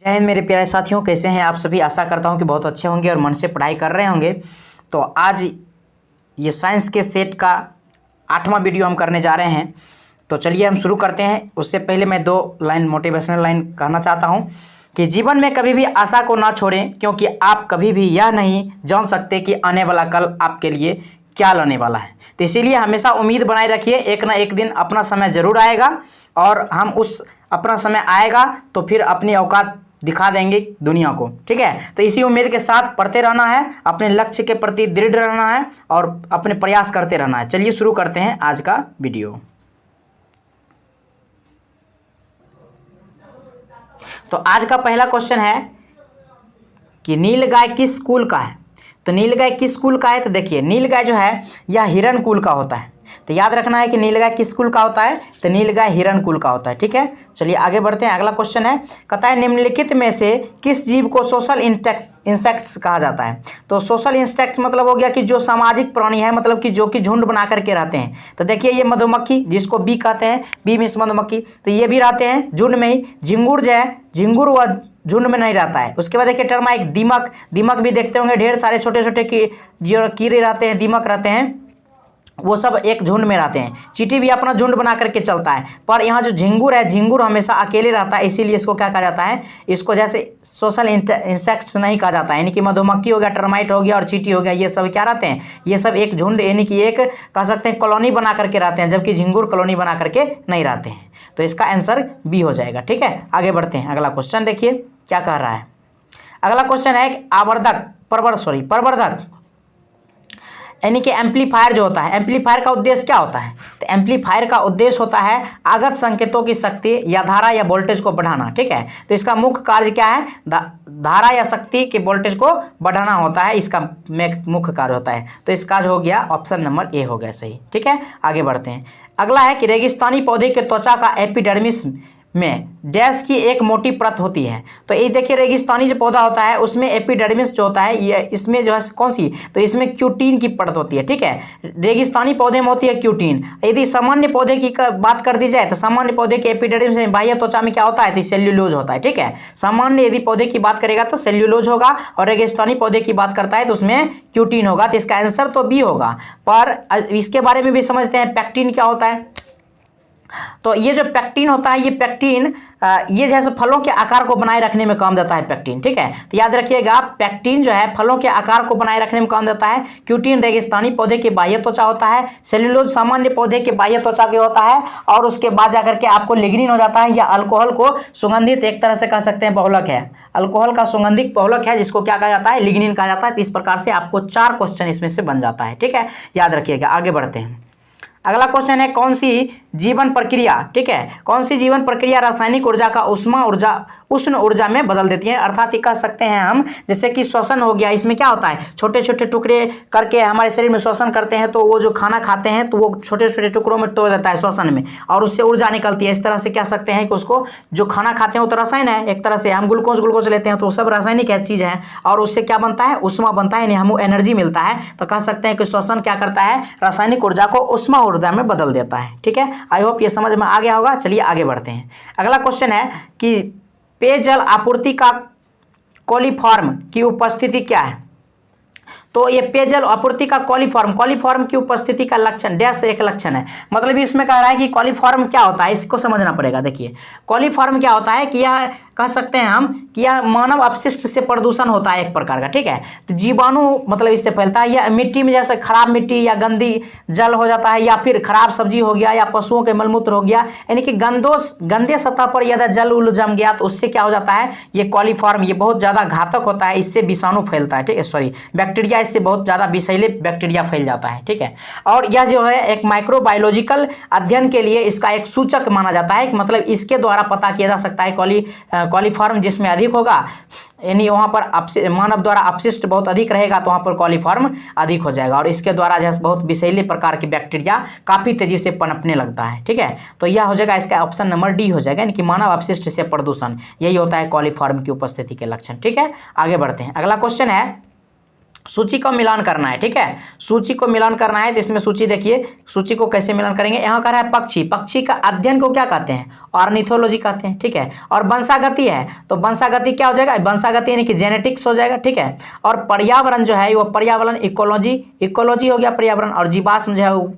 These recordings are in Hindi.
जय हिंद मेरे प्यारे साथियों, कैसे हैं आप सभी। आशा करता हूं कि बहुत अच्छे होंगे और मन से पढ़ाई कर रहे होंगे। तो आज ये साइंस के सेट का 8वां वीडियो हम करने जा रहे हैं। तो चलिए हम शुरू करते हैं। उससे पहले मैं 2 लाइन मोटिवेशनल लाइन कहना चाहता हूं कि जीवन में कभी भी आशा को ना छोड़ें, क्योंकि आप कभी भी यह नहीं जान सकते कि आने वाला कल आपके लिए क्या लाने वाला है। तो इसीलिए हमेशा उम्मीद बनाए रखिए, एक ना एक दिन अपना समय ज़रूर आएगा और हम उस अपना समय आएगा तो फिर अपनी औकात दिखा देंगे दुनिया को। ठीक है, तो इसी उम्मीद के साथ पढ़ते रहना है, अपने लक्ष्य के प्रति दृढ़ रहना है और अपने प्रयास करते रहना है। चलिए शुरू करते हैं आज का वीडियो। तो आज का पहला क्वेश्चन है कि नीलगाय किस कुल का है। तो नीलगाय किस कुल का है, तो देखिए नीलगाय जो है यह हिरण कुल का होता है। तो याद रखना है कि नीलगाय किस कुल का होता है, तो नीलगाय हिरण कुल का होता है। ठीक है, चलिए आगे बढ़ते हैं। अगला क्वेश्चन है, कहता है निम्नलिखित में से किस जीव को सोशल इंसेक्ट्स कहा जाता है। तो सोशल इंसेक्ट्स मतलब हो गया कि जो सामाजिक प्राणी है, मतलब कि जो कि झुंड बना करके रहते हैं। तो देखिए ये मधुमक्खी जिसको बी कहते हैं, बी मीन्स मधुमक्खी, तो ये भी रहते हैं झुंड में ही। झिंगुर जो है, झिंगुर वह झुंड में नहीं रहता है। उसके बाद देखिए टर्माइट, दीमक, दीमक भी देखते होंगे, ढेर सारे छोटे छोटे जो कीड़े रहते हैं, दीमक रहते हैं, वो सब एक झुंड में रहते हैं। चींटी भी अपना झुंड बना करके चलता है। पर यहाँ जो झिंगुर है, झिंगुर हमेशा अकेले रहता है, इसीलिए इसको क्या कहा जाता है, इसको जैसे सोशल इंसेक्ट्स नहीं कहा जाता है। यानी कि मधुमक्खी हो गया, टर्माइट हो गया और चींटी हो गया, ये सब क्या रहते हैं, ये सब एक झुंड यानी कि एक कह सकते हैं कॉलोनी बना करके रहते हैं, जबकि झिंगुर कॉलोनी बना करके नहीं रहते हैं। तो इसका आंसर बी हो जाएगा। ठीक है, आगे बढ़ते हैं। अगला क्वेश्चन देखिए क्या कह रहा है। अगला क्वेश्चन है आवर्धक प्रवर्धक यानी कि एम्पलीफायर जो होता है, एम्पलीफायर का उद्देश्य क्या होता है। तो एम्पलीफायर का उद्देश्य होता है आगत संकेतों की शक्ति या धारा या वोल्टेज को बढ़ाना। ठीक है, तो इसका मुख्य कार्य क्या है, धारा या शक्ति के वोल्टेज को बढ़ाना होता है, इसका मुख्य कार्य होता है। तो इसका जो हो गया ऑप्शन नंबर ए हो गया सही। ठीक है, आगे बढ़ते हैं। अगला है कि रेगिस्तानी पौधे के त्वचा का एपिडर्मिस में डैश की एक मोटी परत होती है। तो ये देखिए रेगिस्तानी जो पौधा होता है उसमें एपिडर्मिस जो होता है, ये इसमें जो है कौन सी, तो इसमें क्यूटीन की परत होती है। ठीक है, रेगिस्तानी पौधे में होती है क्यूटीन। यदि सामान्य पौधे की बात कर दी जाए तो सामान्य पौधे के एपिडर्मिस में बाह्य त्वचा में क्या होता है, तो सेल्यूलोज होता है। ठीक है, सामान्य यदि पौधे की बात करेगा तो सेल्यूलोज होगा और रेगिस्तानी पौधे की बात करता है तो उसमें क्यूटीन होगा। तो इसका आंसर तो बी होगा। पर इसके बारे में भी समझते हैं, पैक्टिन क्या होता है। तो ये जो पैक्टिन होता है, ये पैक्टिन ये जैसे फलों के आकार को बनाए रखने में काम देता है पैक्टिन। ठीक है, तो याद रखिएगा पैक्टिन जो है फलों के आकार को बनाए रखने में काम देता है। क्यूटीन रेगिस्तानी पौधे के बाह्य त्वचा होता है, सेल्यूलोज सामान्य पौधे के बाह्य त्वचा के होता है, और उसके बाद जाकर के आपको लिग्निन हो जाता है या अल्कोहल को सुगंधित एक तरह से कह सकते हैं बहुलक है, अल्कोहल का सुगंधित बहुलक है जिसको क्या कहा जाता है, लिग्निन कहा जाता है। तो इस प्रकार से आपको 4 क्वेश्चन इसमें से बन जाता है। ठीक है, याद रखिएगा। आगे बढ़ते हैं। अगला क्वेश्चन है कौन सी जीवन प्रक्रिया, ठीक है, कौन सी जीवन प्रक्रिया रासायनिक ऊर्जा का उष्ण ऊर्जा में बदल देती है। अर्थात ये कह सकते हैं हम, जैसे कि श्वसन हो गया, इसमें क्या होता है छोटे छोटे टुकड़े करके हमारे शरीर में श्वसन करते हैं, तो वो जो खाना खाते हैं तो वो छोटे छोटे टुकड़ों में तोड़ देता है श्वसन में और उससे ऊर्जा निकलती है। इस तरह से कह सकते हैं कि उसको जो खाना खाते हैं वो तो रसायन है, एक तरह से हम ग्लूकोज लेते हैं तो सब रासायनिक चीज़ है और उससे क्या बनता है, उष्मा बनता है, यानी हमको एनर्जी मिलता है। तो कह सकते हैं कि श्वसन क्या करता है, रासायनिक ऊर्जा को उष्मा ऊर्जा में बदल देता है। ठीक है, आई होप ये समझ में आ गया होगा। चलिए आगे बढ़ते हैं। अगला क्वेश्चन है कि पेयजल आपूर्ति का कॉलीफॉर्म की उपस्थिति क्या है। तो ये पेयजल आपूर्ति का कॉलीफॉर्म की उपस्थिति का लक्षण डैश एक लक्षण है। मतलब इसमें कह रहा है कि कॉलीफॉर्म क्या होता है, इसको समझना पड़ेगा। देखिए कॉलीफॉर्म क्या होता है कि यह कह सकते हैं हम कि यह मानव अपशिष्ट से प्रदूषण होता है एक प्रकार का। ठीक है, तो जीवाणु मतलब इससे फैलता है, या मिट्टी में जैसे खराब मिट्टी या गंदी जल हो जाता है, या फिर खराब सब्जी हो गया, या पशुओं के मलमूत्र हो गया, यानी कि गंदे सतह पर यदि जल उल जम गया तो उससे क्या हो जाता है, ये कॉलीफॉर्म ये बहुत ज़्यादा घातक होता है, इससे विषाणु फैलता है। ठीक है, सॉरी बैक्टीरिया, इससे बहुत ज़्यादा विषैले बैक्टीरिया फैल जाता है। ठीक है, और यह जो है एक माइक्रोबायोलॉजिकल अध्ययन के लिए इसका एक सूचक माना जाता है, मतलब इसके द्वारा पता किया जा सकता है कॉलीफॉर्म जिसमें अधिक होगा, यानी वहाँ पर मानव द्वारा अपशिष्ट बहुत अधिक रहेगा तो वहाँ पर कॉलीफॉर्म अधिक हो जाएगा, और इसके द्वारा जो बहुत विषैले प्रकार के बैक्टीरिया काफ़ी तेजी से पनपने लगता है। ठीक है, तो यह हो जाएगा, इसका ऑप्शन नंबर डी हो जाएगा, यानी कि मानव अपशिष्ट से प्रदूषण, यही होता है कॉलीफॉर्म की उपस्थिति के लक्षण। ठीक है, आगे बढ़ते हैं। अगला क्वेश्चन है सूची का मिलान करना है, ठीक है, सूची को मिलान करना है। तो इसमें सूची देखिए, सूची को कैसे मिलान करेंगे। यहाँ कह रहा है पक्षी, पक्षी का अध्ययन को क्या कहते हैं, ऑर्निथोलॉजी कहते हैं, ठीक है। और वंशागति है, तो वंशागति क्या हो जाएगा, वंशागति यानी कि जेनेटिक्स हो जाएगा, ठीक है। और पर्यावरण जो है वो पर्यावरण इकोलॉजी, इकोलॉजी हो गया पर्यावरण। और जीवाश्म जो है वो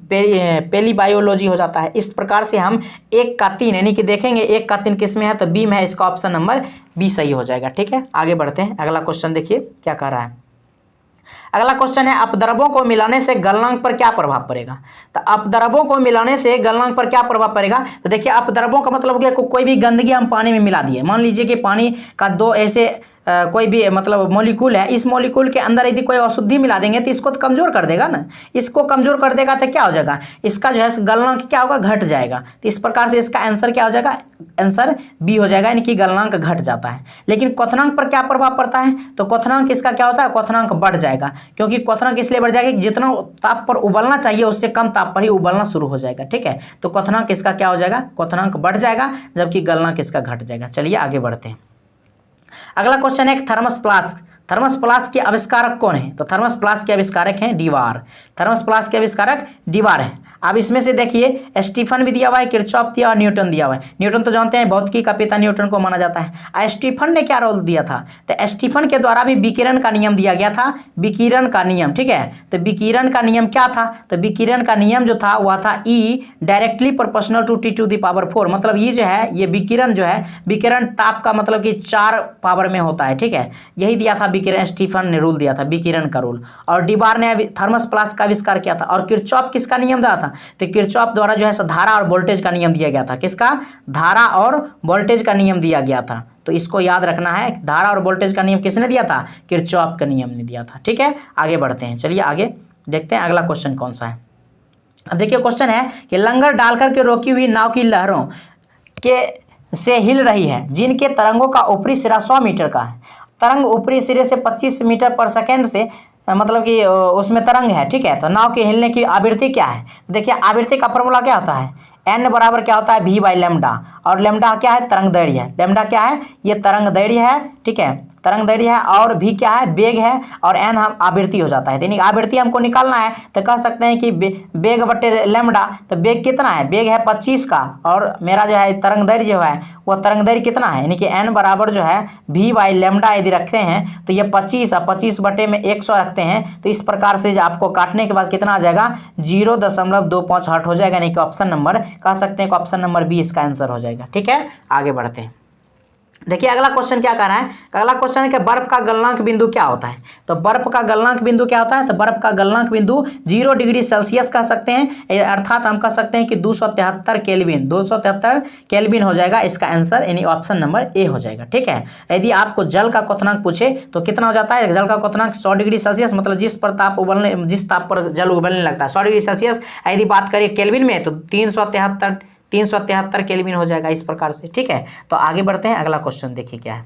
पेली बायोलॉजी हो जाता है। इस प्रकार से हम 1 का 3 यानी कि देखेंगे 1 का 3 किस में है, तो बी में है। इसका ऑप्शन नंबर बी सही हो जाएगा, ठीक है। आगे बढ़ते हैं, अगला क्वेश्चन देखिए क्या कह रहा है। अगला क्वेश्चन है अपद्रव्यों को मिलाने से गलनांक पर क्या प्रभाव पड़ेगा। तो अपद्रव्यों को मिलाने से गलनांक पर क्या प्रभाव पड़ेगा। तो देखिए अपद्रव्यों का मतलब हो गया कोई भी गंदगी हम पानी में मिला दिए। मान लीजिए कि पानी का 2 ऐसे कोई भी मतलब मॉलिक्यूल है, इस मॉलिक्यूल के अंदर यदि कोई अशुद्धि मिला देंगे तो इसको तो कमजोर कर देगा ना। इसको कमजोर कर देगा तो क्या हो जाएगा, इसका जो है गलनांक क्या होगा, घट जाएगा। तो इस प्रकार से इसका आंसर क्या हो जाएगा, आंसर बी हो जाएगा, यानी कि गलनांक घट जाता है। लेकिन क्वथनांक पर क्या प्रभाव पड़ता है, तो क्वथनांक इसका क्या होता है, क्वथनांक बढ़ जाएगा। क्योंकि क्वथनांक इसलिए बढ़ जाएगा कि जितना ताप पर उबलना चाहिए उससे कम ताप पर ही उबलना शुरू हो जाएगा, ठीक है। तो क्वथनांक इसका क्या हो जाएगा, क्वथनांक बढ़ जाएगा, जबकि गलनांक इसका घट जाएगा। चलिए आगे बढ़ते हैं। अगला क्वेश्चन है थर्मस फ्लास्क, थर्मस फ्लास्क के आविष्कारक कौन है। तो थर्मस फ्लास्क के आविष्कारक हैं डीवार, थर्मस फ्लास्क के आविष्कारक डीवार है। अब इसमें से देखिए स्टीफन भी दिया हुआ है, किरचॉफ दिया और न्यूटन दिया हुआ है। न्यूटन तो जानते हैं भौतिकी का पिता न्यूटन को माना जाता है। स्टीफन ने क्या रोल दिया था, तो स्टीफन के द्वारा भी विकिरण का नियम दिया गया था, विकिरण का नियम, ठीक है। तो विकिरण का नियम क्या था, तो विकिरण का नियम जो था वह था E directly proportional to T⁴, मतलब ये जो है ये विकिरण जो है, विकिरण ताप का मतलब कि 4 पावर में होता है, ठीक है। यही दिया था विकिरण, स्टीफन ने रूल दिया था विकिरण का रूल। और डीवार ने थर्मस फ्लास्क का आविष्कार किया था। और किरचॉफ किसका नियम दिया था, तो किरचॉफ द्वारा जो है धारा और वोल्टेज का नियम दिया गया था। किसका, धारा और वोल्टेज का नियम दिया गया था। तो इसको याद रखना है, धारा और वोल्टेज का नियम किसने दिया था, किरचॉफ का नियम ने दिया था, ठीक है। आगे बढ़ते हैं, चलिए आगे देखते हैं अगला क्वेश्चन कौन सा है। अब देखिए क्वेश्चन है कि लंगर डालकर के रोकी हुई नाव की लहरों के से हिल रही है, जिनके तरंगों का ऊपरी सिरा 100 मीटर का है। तरंग ऊपरी सिरे से 25 मीटर पर सेकेंड से मतलब कि उसमें तरंग है, ठीक है। तो नाव के हिलने की आवृत्ति क्या है, देखिए आवृत्ति का फॉर्मूला क्या होता है, n बराबर क्या होता है v/λ। और लैम्डा क्या है, तरंग दैर्घ्य है। लैम्डा क्या है, ये तरंग दैर्घ्य है, ठीक है, तरंग दैर्घ्य है। और v क्या है, वेग है। और n हम आवृत्ति हो जाता है। यानी आवृत्ति हमको निकालना है तो कह सकते हैं कि वेग बटे लैम्डा। तो वेग कितना है, वेग है 25 का। और मेरा जो है तरंग दैर्घ्य जो है वो तरंग दैर्घ्य कितना है, यानी कि n बराबर जो है v/λ यदि रखते हैं तो ये 25 और 25 बटे में 100 रखते हैं। तो इस प्रकार से आपको काटने के बाद कितना आ जाएगा, 0.258 हो जाएगा। यानी कि ऑप्शन नंबर कह सकते हैं कि ऑप्शन नंबर बी इसका आंसर हो जाएगा, ठीक है। आगे बढ़ते हैं, देखिए अगला क्वेश्चन क्या कह रहा है। अगला क्वेश्चन है कि बर्फ का गलनांक बिंदु क्या होता है। तो बर्फ का गलनांक बिंदु क्या होता है, तो बर्फ का गलनांक बिंदु 0 डिग्री सेल्सियस कह सकते हैं, अर्थात हम कह सकते हैं कि 273 केल्विन, 273 केल्विन हो जाएगा इसका आंसर, यानी ऑप्शन नंबर ए हो जाएगा, ठीक है। यदि आपको जल का क्वथनांक पूछे तो कितना हो जाता है, जल का क्वथनांक 100 डिग्री सेल्सियस, मतलब जिस ताप पर जल उबलने लगता है 100 डिग्री सेल्सियस। यदि बात करें केल्विन में तो 373 केल्विन हो जाएगा, इस प्रकार से, ठीक है। तो आगे बढ़ते हैं, अगला क्वेश्चन देखिए क्या है।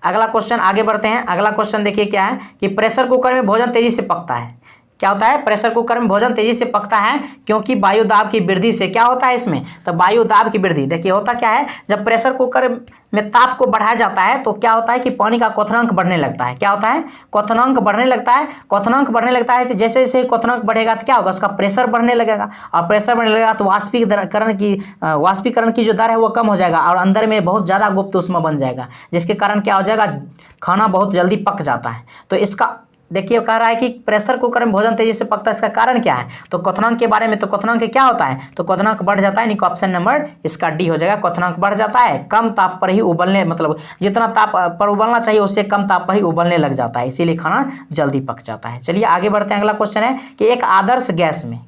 अगला क्वेश्चन आगे बढ़ते हैं, अगला क्वेश्चन देखिए क्या है कि प्रेशर कुकर में भोजन तेजी से पकता है। क्या होता है, प्रेशर कुकर में भोजन तेजी से पकता है क्योंकि वायु दाब की वृद्धि से क्या होता है इसमें, तो वायु दाब की वृद्धि। देखिए होता क्या है, जब प्रेशर कुकर में ताप को बढ़ाया जाता है तो क्या होता है कि पानी का क्वथनांक बढ़ने लगता है। क्या होता है, क्वथनांक बढ़ने लगता है। क्वथनांक बढ़ने लगता है तो जैसे जैसे क्वथनांक बढ़ेगा तो क्या होगा, उसका प्रेशर बढ़ने लगेगा। और प्रेशर बढ़ने लगेगा तो वाष्पीकरण की जो दर है वो कम हो जाएगा और अंदर में बहुत ज़्यादा गुप्त ऊष्मा बन जाएगा, जिसके कारण क्या हो जाएगा, खाना बहुत जल्दी पक जाता है। तो इसका देखिए कह रहा है कि प्रेशर कुकर में भोजन तेजी से पकता है, इसका कारण क्या है, तो क्वथनांक के बारे में। तो क्वथनांक क्या होता है, तो क्वथनांक बढ़ जाता है, यानी कि ऑप्शन नंबर इसका डी हो जाएगा। क्वथनांक बढ़ जाता है, कम ताप पर ही उबलने, मतलब जितना ताप पर उबलना चाहिए उससे कम ताप पर ही उबलने लग जाता है, इसीलिए खाना जल्दी पक जाता है। चलिए आगे बढ़ते हैं, अगला क्वेश्चन है कि एक आदर्श गैस में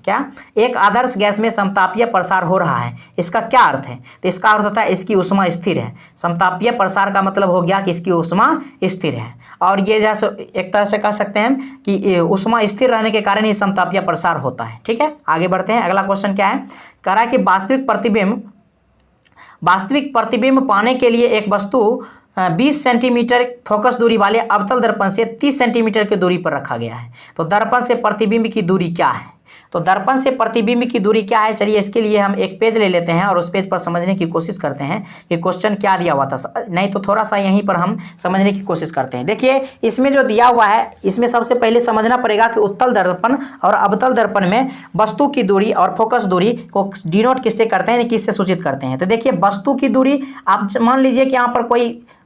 एक आदर्श गैस में समतापीय प्रसार हो रहा है, इसका क्या अर्थ है, तो इसका अर्थ होता है इसकी ऊष्मा स्थिर है। समतापीय प्रसार का मतलब हो गया कि इसकी ऊष्मा स्थिर है। और ये जैसे एक तरह से कह सकते हैं कि ऊष्मा स्थिर रहने के कारण ही समतापीय प्रसार होता है, ठीक है। आगे बढ़ते हैं, अगला क्वेश्चन क्या है, कह रहा है कि वास्तविक प्रतिबिंब पाने के लिए एक वस्तु 20 सेंटीमीटर फोकस दूरी वाले अवतल दर्पण से 30 सेंटीमीटर की दूरी पर रखा गया है। तो दर्पण से प्रतिबिंब की दूरी क्या है, तो दर्पण से प्रतिबिंब की दूरी क्या है, चलिए इसके लिए हम एक पेज ले लेते हैं और उस पेज पर समझने की कोशिश करते हैं कि क्वेश्चन क्या दिया हुआ था, नहीं तो थोड़ा सा यहीं पर हम समझने की कोशिश करते हैं। देखिए इसमें जो दिया हुआ है, इसमें सबसे पहले समझना पड़ेगा कि उत्तल दर्पण और अवतल दर्पण में वस्तु की दूरी और फोकस दूरी को डिनोट किससे करते हैं, किससे सूचित करते हैं। तो देखिए वस्तु की दूरी, आप मान लीजिए कि यहाँ पर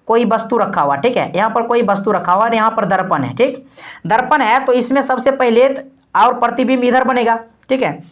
कोई वस्तु रखा हुआ, ठीक है, यहाँ पर कोई वस्तु रखा हुआ और यहाँ पर दर्पण है, ठीक, दर्पण है तो इसमें सबसे पहले और प्रतिबिंब इधर बनेगा, ठीक है,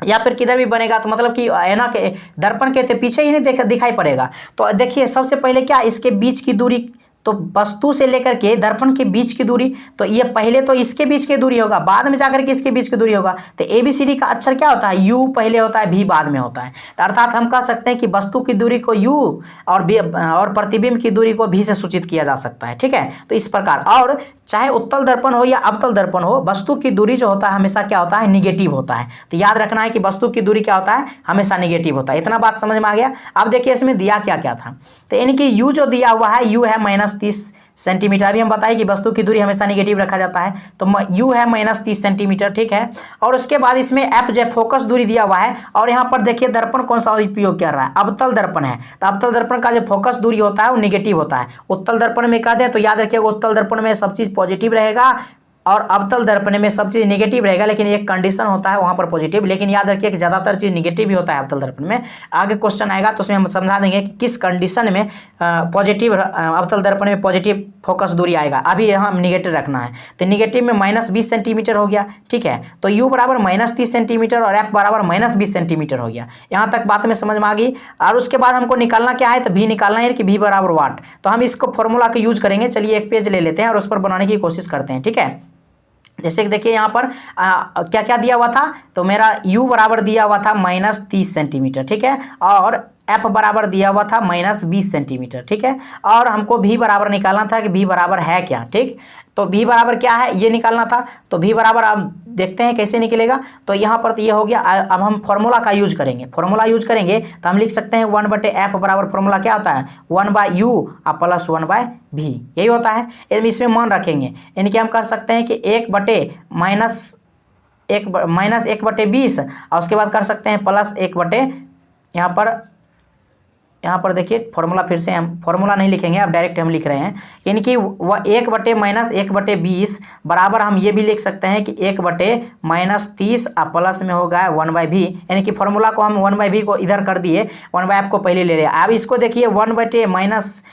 या फिर किधर भी बनेगा, तो मतलब कि ऐना के दर्पण के पीछे ही नहीं दिखाई पड़ेगा। तो देखिए सबसे पहले क्या, इसके बीच की दूरी, तो वस्तु से लेकर के दर्पण के बीच की दूरी, तो ये पहले तो इसके बीच की दूरी होगा, बाद में जाकर के इसके बीच की दूरी होगा। तो ABCD का अक्षर क्या होता है, U पहले होता है, V बाद में होता है। तो अर्थात हम कह सकते हैं कि वस्तु की दूरी को U और प्रतिबिंब की दूरी को V से सूचित किया जा सकता है, ठीक है। तो इस प्रकार, और चाहे उत्तल दर्पण हो या अवतल दर्पण हो, वस्तु की दूरी जो होता है हमेशा क्या होता है, निगेटिव होता है। तो याद रखना है कि वस्तु की दूरी क्या होता है, हमेशा निगेटिव होता है। इतना बात समझ में आ गया। अब देखिए इसमें दिया क्या क्या था, तो यानी कि U जो दिया हुआ है, U है -30 सेंटीमीटर। अभी हम बताएं कि वस्तु की दूरी हमेशा निगेटिव रखा जाता है, तो U है -30 सेंटीमीटर, ठीक है। और उसके बाद इसमें F जो फोकस दूरी दिया हुआ है, और यहाँ पर देखिए दर्पण कौन सा उपयोग कर रहा है, अवतल दर्पण है। तो अवतल दर्पण का जो फोकस दूरी होता है वो निगेटिव होता है। उत्तल दर्पण में कह दें तो याद रखिएगा, उत्तल दर्पण में सब चीज़ पॉजिटिव रहेगा और अवतल दर्पण में सब चीज़ निगेटिव रहेगा, लेकिन एक कंडीशन होता है वहाँ पर पॉजिटिव। लेकिन याद रखिए कि ज़्यादातर चीज़ निगेटिव ही होता है अवतल दर्पण में। आगे क्वेश्चन आएगा तो उसमें हम समझा देंगे कि किस कंडीशन में पॉजिटिव, अवतल दर्पण में पॉजिटिव फोकस दूरी आएगा। अभी यहाँ निगेटिव रखना है, तो निगेटिव में -20 सेंटीमीटर हो गया, ठीक है। तो U बराबर -30 सेंटीमीटर और F बराबर -20 सेंटीमीटर हो गया। यहाँ तक बात में समझ में आ गई। और उसके बाद हमको निकालना क्या है, तो V निकालना है कि V बराबर वाट। तो हम इसको फॉर्मूला का यूज करेंगे। चलिए एक पेज ले लेते हैं और उस पर बनाने की कोशिश करते हैं, ठीक है। जैसे कि देखिए यहाँ पर क्या क्या दिया हुआ था, तो मेरा U बराबर दिया हुआ था -30 सेंटीमीटर, ठीक है, और F बराबर दिया हुआ था -20 सेंटीमीटर, ठीक है। और हमको V बराबर निकालना था कि V बराबर है क्या, ठीक। तो V बराबर क्या है ये निकालना था। तो V बराबर आप देखते हैं कैसे निकलेगा। तो यहाँ पर तो ये हो गया। अब हम फॉर्मूला का यूज करेंगे, फॉर्मूला यूज करेंगे तो हम लिख सकते हैं 1/F बराबर फॉर्मूला क्या होता है, 1/U प्लस 1/V, यही होता है। इसमें मान रखेंगे, यानी कि हम कर सकते हैं कि 1/-1/20 और उसके बाद कर सकते हैं प्लस 1/, यहाँ पर देखिए फॉर्मूला, फिर से हम फॉर्मूला नहीं लिखेंगे, अब डायरेक्ट हम लिख रहे हैं, यानी कि 1/-1/20 बराबर हम ये भी लिख सकते हैं कि 1/-30 प्लस में होगा 1/V, यानी कि फॉर्मूला को हम 1/V को इधर कर दिए, 1/F को पहले ले लिया। अब इसको देखिए 1/-20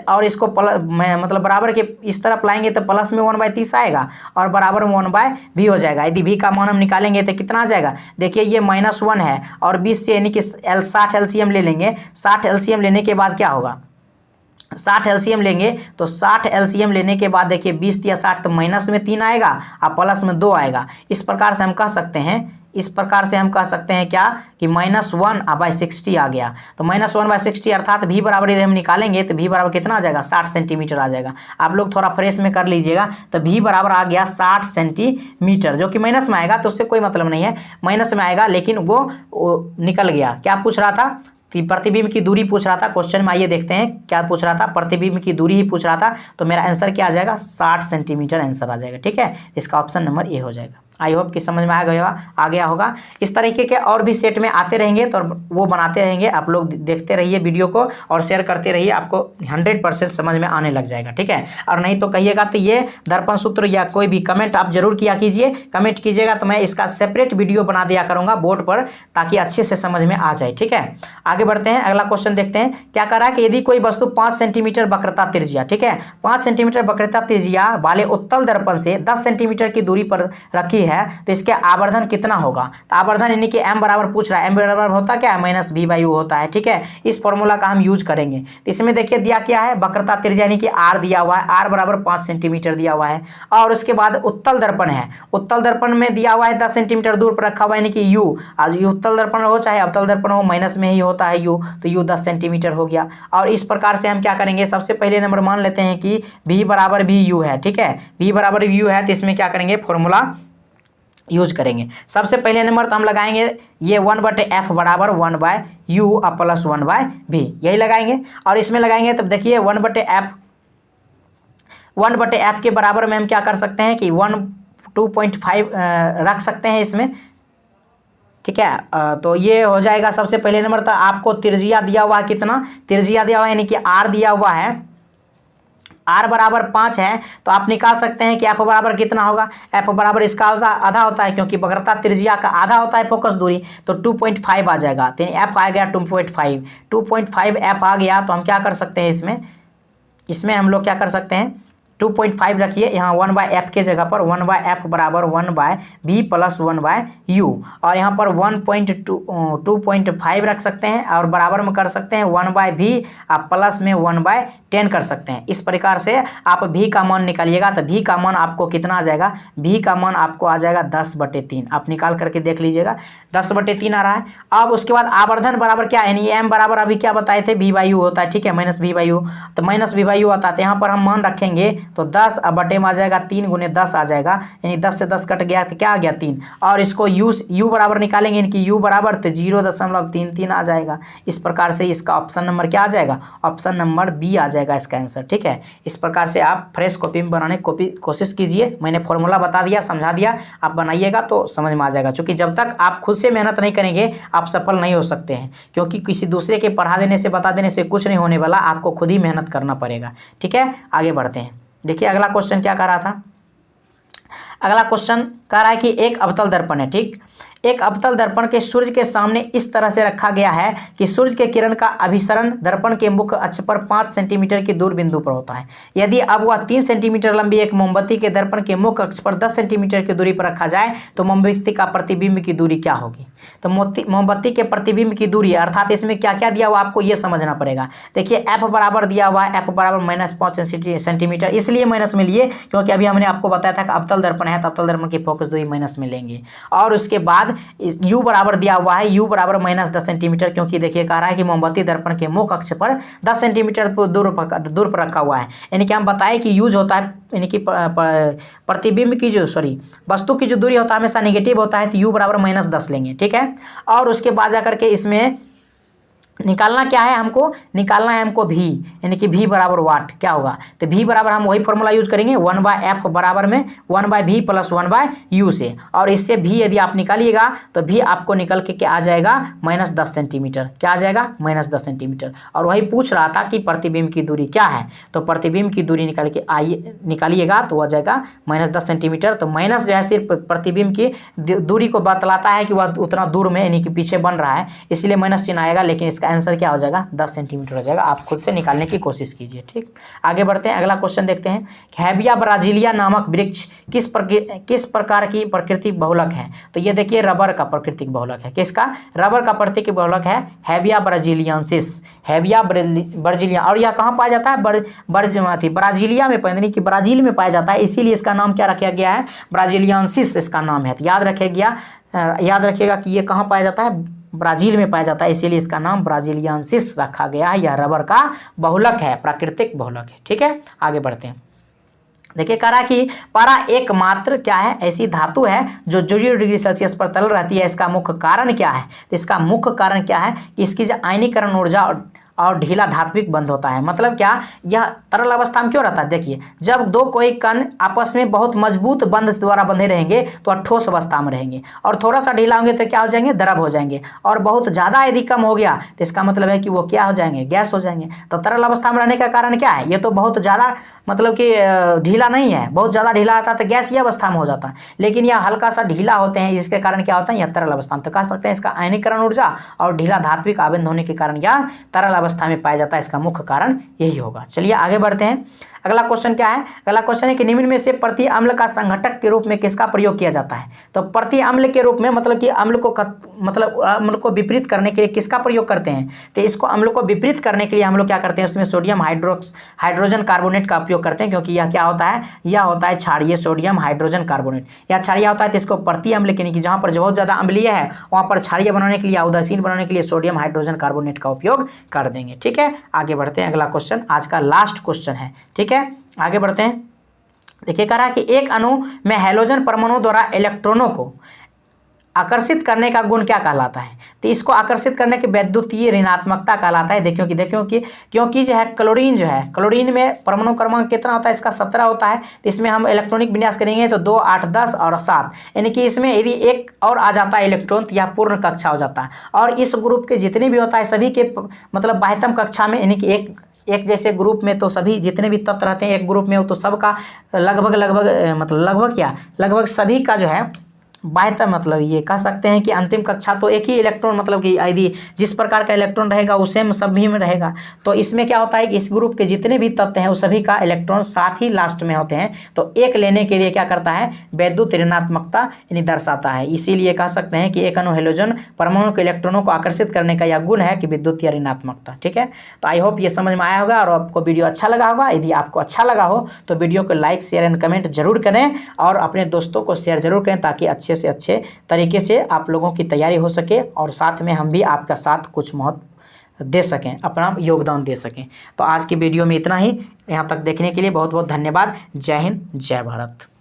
और इसको मतलब बराबर के इस तरफ लाएंगे तो प्लस में 1/30 आएगा और बराबर में 1/V हो जाएगा। यदि V का मान हम निकालेंगे तो कितना आ जाएगा, देखिए ये -1 है और 20 से यानी कि 60 LCM ले लेंगे। 60 LCM लेने के बाद क्या होगा, 60 LCM लेंगे तो 60 LCM लेने के बाद देखिए 20 या 60 तो माइनस में 3 आएगा और प्लस में 2 आएगा। इस प्रकार से हम कह सकते हैं, क्या कि -1/60 आ गया। तो -1/60 अर्थात V बराबर यदि हम निकालेंगे तो V बराबर कितना आ जाएगा, 60 सेंटीमीटर आ जाएगा। आप लोग थोड़ा फ्रेश में कर लीजिएगा। तो V बराबर आ गया 60 सेंटीमीटर, जो कि माइनस में आएगा तो उससे कोई मतलब नहीं है, माइनस में आएगा लेकिन वो निकल गया। क्या पूछ रहा था, प्रतिबिंब की दूरी पूछ रहा था क्वेश्चन में। आइए देखते हैं क्या पूछ रहा था, प्रतिबिंब की दूरी ही पूछ रहा था। तो मेरा आंसर क्या आ जाएगा, 60 सेंटीमीटर आंसर आ जाएगा, ठीक है। इसका ऑप्शन नंबर ए हो जाएगा। आई होप कि समझ में आ गया होगा। इस तरीके के और भी सेट में आते रहेंगे तो वो बनाते रहेंगे। आप लोग देखते रहिए वीडियो को और शेयर करते रहिए, आपको 100% समझ में आने लग जाएगा, ठीक है। और नहीं तो कहिएगा तो ये दर्पण सूत्र या कोई भी कमेंट आप जरूर किया कीजिए, कमेंट कीजिएगा तो मैं इसका सेपरेट वीडियो बना दिया करूँगा बोर्ड पर, ताकि अच्छे से समझ में आ जाए, ठीक है। आगे बढ़ते हैं, अगला क्वेश्चन देखते हैं। क्या कह रहा है कि यदि कोई वस्तु 5 सेंटीमीटर वक्रता त्रिज्या, ठीक है, 5 सेंटीमीटर वक्रता त्रिज्या वाले उत्तल दर्पण से 10 सेंटीमीटर की दूरी पर रखी है तो इसके आवर्धन कितना होगा। तो आवर्धन यानी कि M बराबर पूछ रहा है, M बराबर होता क्या है, -V/U होता है, ठीक है। इस फॉर्मूला का हम यूज करेंगे। तो इसमें देखिए दिया क्या है, वक्रता त्रिज्या यानी कि R दिया हुआ है, R बराबर 5 सेंटीमीटर दिया हुआ है। और उसके बाद उत्तल दर्पण है, उत्तल दर्पण में दिया हुआ है 10 सेंटीमीटर दूर पर रखा हुआ है, यानी कि U। और उत्तल दर्पण हो चाहे अवतल दर्पण हो, माइनस में ही होता है U, तो U 10 सेंटीमीटर हो गया। और इस प्रकार से हम क्या करेंगे, सबसे पहले नंबर मान लेते हैं कि V बराबर VU है, ठीक है। V बराबर VU है तो इसमें क्या करेंगे, फॉर्मूला यूज करेंगे। सबसे पहले नंबर तो हम लगाएंगे ये 1/F बराबर 1/U प्लस 1/V, यही लगाएंगे। और इसमें लगाएंगे तब देखिए 1/F के बराबर में हम क्या कर सकते हैं कि 2.5 रख सकते हैं इसमें, ठीक है। तो ये हो जाएगा सबसे पहले नंबर। तो आपको त्रिज्या दिया हुआ है कितना, त्रिज्या दिया हुआ है यानी कि आर दिया हुआ है, आर बराबर 5 है। तो आप निकाल सकते हैं कि एफ बराबर कितना होगा, एफ बराबर इसका आधा होता है क्योंकि वक्रता त्रिज्या का आधा होता है फोकस दूरी, तो 2.5 आ जाएगा। तो एफ आ गया 2.5 एफ आ गया। तो हम क्या कर सकते हैं इसमें हम लोग क्या कर सकते हैं 2.5 रखिए यहाँ 1/f के जगह पर 1/f बराबर 1/v प्लस 1/u, और यहाँ पर 2.5 रख सकते हैं और बराबर में कर सकते हैं 1/v, आप प्लस में 1/10 कर सकते हैं। इस प्रकार से आप v का मान निकालिएगा। तो v का मान आपको कितना आ जाएगा, v का मान आपको आ जाएगा 10/3। आप निकाल करके देख लीजिएगा 10/3 आ रहा है। अब उसके बाद आवर्धन बराबर क्या है, m बराबर अभी क्या बताए थे v/u होता है, ठीक है, -v/u। तो -v/u आता है, तो यहाँ पर हम मान रखेंगे तो 10 बटे में आ जाएगा 3 × 10 आ जाएगा, यानी 10 से 10 कट गया तो क्या आ गया 3। और इसको u बराबर निकालेंगे, इनकी u बराबर तो 0.33 आ जाएगा। इस प्रकार से इसका ऑप्शन नंबर क्या आ जाएगा, ऑप्शन नंबर बी आ जाएगा इसका आंसर, ठीक है। इस प्रकार से आप फ्रेश कॉपी में बनाने की कोशिश कीजिए। मैंने फॉर्मूला बता दिया, समझा दिया, आप बनाइएगा तो समझ में आ जाएगा। क्योंकि जब तक आप खुद से मेहनत नहीं करेंगे आप सफल नहीं हो सकते हैं, क्योंकि किसी दूसरे के पढ़ा देने से बता देने से कुछ नहीं होने वाला, आपको खुद ही मेहनत करना पड़ेगा, ठीक है। आगे बढ़ते हैं। देखिए अगला क्वेश्चन क्या कर रहा था, अगला क्वेश्चन कह रहा है कि एक अवतल दर्पण है, ठीक। एक अवतल दर्पण के सूर्य के सामने इस तरह से रखा गया है कि सूर्य के किरण का अभिसरण दर्पण के मुख्य अक्ष पर 5 सेंटीमीटर की दूर बिंदु पर होता है। यदि अब वह 3 सेंटीमीटर लंबी एक मोमबत्ती के दर्पण के मुख्य अक्ष पर 10 सेंटीमीटर की दूरी पर रखा जाए तो मोमबत्ती का प्रतिबिंब की दूरी क्या होगी। तो मोमबत्ती के प्रतिबिंब की दूरी अर्थात इसमें क्या क्या दिया हुआ आपको ये समझना पड़ेगा। देखिए एफ बराबर दिया हुआ है, एफ बराबर -5 सेंटीमीटर, इसलिए माइनस में लिए क्योंकि अभी हमने आपको बताया था कि अवतल दर्पण है तो अवतल दर्पण की फोकस दूरी माइनस में लेंगे। और उसके बाद u बराबर दिया हुआ है, u बराबर -10 सेंटीमीटर, क्योंकि देखिए कह रहा है कि मोमबत्ती दर्पण के मुख्य अक्ष पर 10 सेंटीमीटर दूर पर रखा हुआ है। यानी कि हम बताएं कि यूज होता है, यानी कि प्रतिबिंब की जो वस्तु की जो दूरी होता है हमेशा नेगेटिव होता है, तो u बराबर -10 लेंगे, ठीक है। और उसके बाद जाकर के इसमें निकालना क्या है, हमको निकालना है हमको v, यानी कि v बराबर वाट क्या होगा। तो v बराबर हम वही फॉर्मूला यूज करेंगे 1/f बराबर में 1/v प्लस 1/u से, और इससे v यदि आप निकालिएगा तो v आपको निकल के क्या आ जाएगा -10 सेंटीमीटर, क्या आ जाएगा -10 सेंटीमीटर। और वही पूछ रहा था कि प्रतिबिंब की दूरी क्या है, तो प्रतिबिंब की दूरी निकालिएगा तो आ जाएगा -10 सेंटीमीटर। तो माइनस जो है सिर्फ प्रतिबिंब की दूरी को बतलाता है कि वह उतना दूर में यानी कि पीछे बन रहा है, इसलिए माइनस चिन्ह आएगा, लेकिन इसका आंसर क्या हो जाएगा 10 सेंटीमीटर हो जाएगा। आप खुद से निकालने की कोशिश कीजिए, ठीक। आगे बढ़ते हैं, अगला क्वेश्चन देखते हैं। हैविया ब्राजीलिया नामक वृक्ष किस प्रकार की प्राकृतिक बहुलक है। तो ये देखिए रबर का प्राकृतिक बहुलक है, किसका, रबर का प्राकृतिक बहुलक है हैविया ब्राजीलियंसिस, हैविया ब्राजीलिया। और यह कहाँ पाया जाता है, ब्राजीलिया में, यानी कि ब्राजील में पाया जाता है, इसीलिए इसका नाम क्या रखा गया है, ब्राजीलियंसिस इसका नाम है। तो याद रखिएगा कि ये कहाँ पाया जाता है, ब्राजील में पाया जाता है, इसीलिए इसका नाम ब्राजीलियंसिस रखा गया है। यह रबर का बहुलक है, प्राकृतिक बहुलक है, ठीक है। आगे बढ़ते हैं। देखिए कह रहा है कि पारा एकमात्र क्या है, ऐसी धातु है जो 0 डिग्री सेल्सियस पर तरल रहती है। इसका मुख्य कारण क्या है, तो इसका मुख्य कारण क्या है कि इसकी जो आयनीकरण ऊर्जा और ढीला धात्विक बंध होता है। मतलब क्या, यह तरल अवस्था में क्यों रहता है, देखिए जब दो कोई कण आपस में बहुत मजबूत बंध द्वारा बंधे रहेंगे तो वह ठोस अवस्था में रहेंगे, और थोड़ा सा ढीला होंगे तो क्या हो जाएंगे, द्रव हो जाएंगे, और बहुत ज़्यादा यदि कम हो गया तो इसका मतलब है कि वो क्या हो जाएंगे, गैस हो जाएंगे। तो तरल अवस्था में रहने का कारण क्या है, ये तो बहुत ज़्यादा मतलब कि ढीला नहीं है, बहुत ज़्यादा ढीला रहता है तो गैसीय अवस्था में हो जाता है, लेकिन यह हल्का सा ढीला होते हैं, जिसके कारण क्या होता है, यह तरल अवस्था में। तो कह सकते हैं इसका आयनीकरण ऊर्जा और ढीला धात्विक आबंध होने के कारण यह तरल अवस्था में पाया जाता है, इसका मुख्य कारण यही होगा। चलिए आगे बढ़ते हैं। अगला क्वेश्चन क्या है, अगला क्वेश्चन है कि निम्न में से प्रति अम्ल का संघटक के रूप में किसका प्रयोग किया जाता है। तो प्रति अम्ल के रूप में मतलब कि अम्ल को विपरीत करने के लिए किसका प्रयोग करते हैं, तो इसको अम्ल को विपरीत करने के लिए हम लोग क्या करते हैं, उसमें सोडियम हाइड्रोजन कार्बोनेट का उपयोग करते हैं, क्योंकि यह क्या होता है, यह होता है क्षारीय सोडियम हाइड्रोजन कार्बोनेट। यह क्षारीय होता है तो इसको प्रति अम्ल के कि जहाँ पर बहुत ज़्यादा अम्लीय है वहाँ पर क्षारीय बनाने के लिए, उदासीन बनाने के लिए सोडियम हाइड्रोजन कार्बोनेट का उपयोग कर देंगे, ठीक है। आगे बढ़ते हैं, अगला क्वेश्चन आज का लास्ट क्वेश्चन है, ठीक है। आगे बढ़ते हैं। देखिए कह रहा है कि एक अणु में हैलोजन परमाणु द्वारा इलेक्ट्रॉनों को आकर्षित करने का गुण क्या कहलाता है। तो इसको आकर्षित करने की वैद्युतीय ऋणात्मकता कहलाता है। देखियो कि क्योंकि जो है क्लोरीन में परमाणु क्रमांक कितना होता है, इसका 17 होता है। तो इसमें हम इलेक्ट्रॉनिक विन्यास करेंगे तो 2, 8, 10 और 7, यानी कि इसमें यदि एक और आ जाता है इलेक्ट्रॉन तो यह पूर्ण कक्षा हो जाता है। और इस ग्रुप के जितने भी होता है सभी के मतलब बाह्यतम कक्षा में, यानी कि एक जैसे ग्रुप में तो सभी जितने भी तत्व रहते हैं एक ग्रुप में हो तो सबका लगभग सभी का जो है बाह्यतम मतलब ये कह सकते हैं कि अंतिम कक्षा तो एक ही इलेक्ट्रॉन मतलब कि यदि जिस प्रकार का इलेक्ट्रॉन रहेगा उसे में सभी में रहेगा। तो इसमें क्या होता है कि इस ग्रुप के जितने भी तत्व हैं उस सभी का इलेक्ट्रॉन साथ ही लास्ट में होते हैं। तो एक लेने के लिए क्या करता है, वैद्युत ऋणात्मकता यानी दर्शाता है। इसीलिए कह सकते हैं कि एक अणु हेलोजन परमाणु के इलेक्ट्रॉनों को आकर्षित करने का यह गुण है कि विद्युत या ऋणात्मकता। ठीक है, तो आई होप ये समझ में आया होगा और आपको वीडियो अच्छा लगा होगा। यदि आपको अच्छा लगा हो तो वीडियो को लाइक, शेयर एंड कमेंट जरूर करें और अपने दोस्तों को शेयर जरूर करें ताकि अच्छे से अच्छे तरीके से आप लोगों की तैयारी हो सके और साथ में हम भी आपका साथ कुछ महत्व दे सकें, अपना योगदान दे सकें। तो आज की वीडियो में इतना ही। यहाँ तक देखने के लिए बहुत बहुत धन्यवाद। जय हिंद, जय भारत।